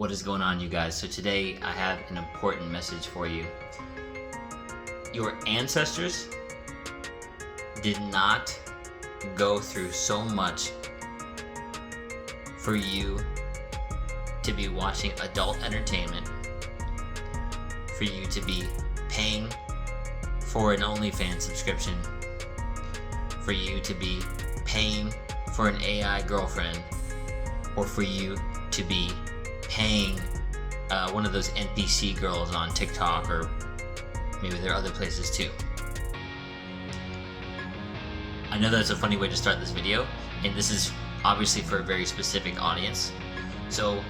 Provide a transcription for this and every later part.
What is going on, you guys? So today I have an important message for you. Your ancestors did not go through so much for you to be watching adult entertainment, for you to be paying for an OnlyFans subscription, for you to be paying for an AI girlfriend, or for you to be paying one of those NPC girls on TikTok, or maybe there are other places too. I know that's a funny way to start this video, and this is obviously for a very specific audience. So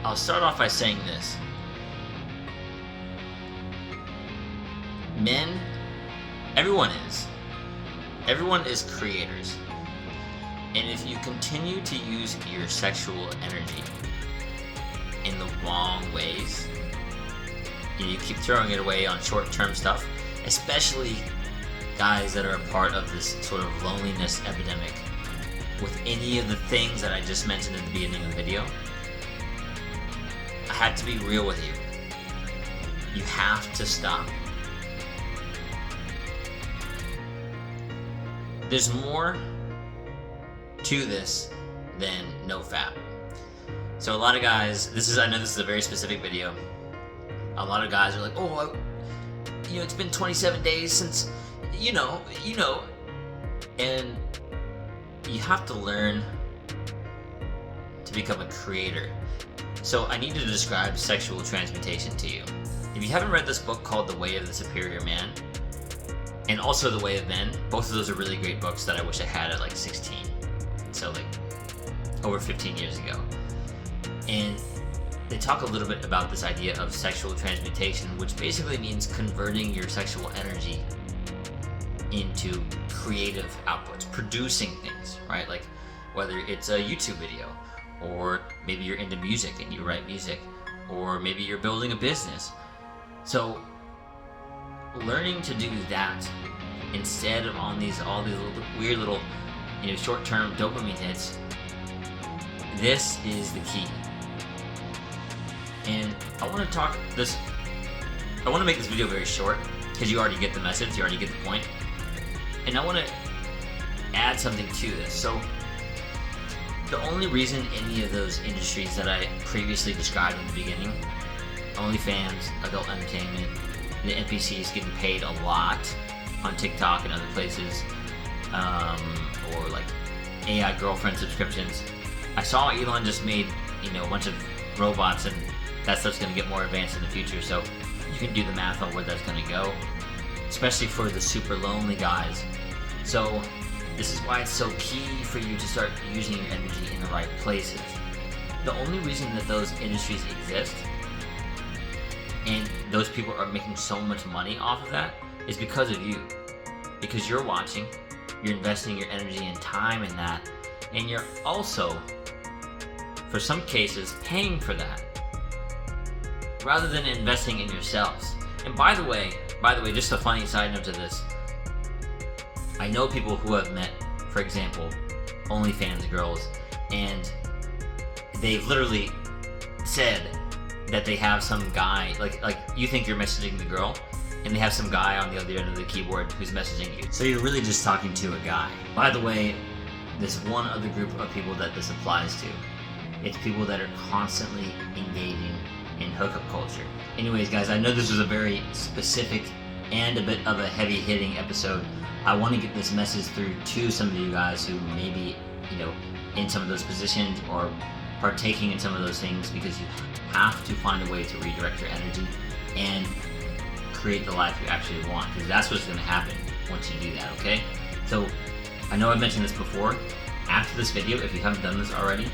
I'll start off by saying this. Men, everyone is creators. And if you continue to use your sexual energy in the wrong ways, you keep throwing it away on short-term stuff, especially guys that are a part of this sort of loneliness epidemic with any of the things that I just mentioned at the beginning of the video, I had to be real with you. You have to stop. There's more to this than NoFap. So a lot of guys, I know this is a very specific video. A lot of guys are like, oh, it's been 27 days since, and you have to learn to become a creator. So I need to describe sexual transmutation to you. If you haven't read this book called The Way of the Superior Man, and also The Way of Men, both of those are really great books that I wish I had at like 16. So like over 15 years ago. And they talk a little bit about this idea of sexual transmutation, which basically means converting your sexual energy into creative outputs, producing things, right? Like whether it's a YouTube video, or maybe you're into music and you write music, or maybe you're building a business. So learning to do that instead of on all these weird little short-term dopamine hits, this is the key. And I want to make this video very short, because you already get the message, you already get the point. And I want to add something to this. So the only reason any of those industries that I previously described in the beginning, OnlyFans, adult entertainment, the NPCs getting paid a lot on TikTok and other places, or like AI girlfriend subscriptions. I saw Elon just made a bunch of robots, and that stuff's going to get more advanced in the future, so you can do the math on where that's going to go, especially for the super lonely guys. So this is why it's so key for you to start using your energy in the right places. The only reason that those industries exist and those people are making so much money off of that is because of you. Because you're watching, you're investing your energy and time in that, and you're also, for some cases, paying for that rather than investing in yourselves. And by the way, just a funny side note to this, I know people who have met, for example, OnlyFans girls, and they've literally said that they have some guy, like you think you're messaging the girl, and they have some guy on the other end of the keyboard who's messaging you. So you're really just talking to a guy. By the way, there's one other group of people that this applies to. It's people that are constantly engaging in hookup culture. Anyways, guys, I know this was a very specific and a bit of a heavy-hitting episode. I want to get this message through to some of you guys who may be, in some of those positions or partaking in some of those things, because you have to find a way to redirect your energy and create the life you actually want, because that's what's going to happen once you do that, okay? So I know I've mentioned this before. After this video, if you haven't done this already,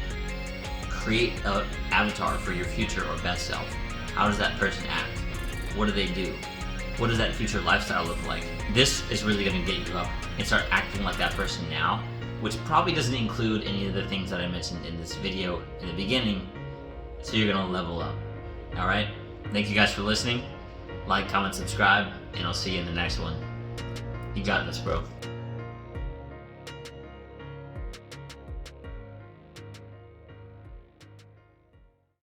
create an avatar for your future or best self. How does that person act? What do they do? What does that future lifestyle look like? This is really going to get you up and start acting like that person now, which probably doesn't include any of the things that I mentioned in this video in the beginning, so you're going to level up. Alright? Thank you guys for listening. Like, comment, subscribe, and I'll see you in the next one. You got this, bro.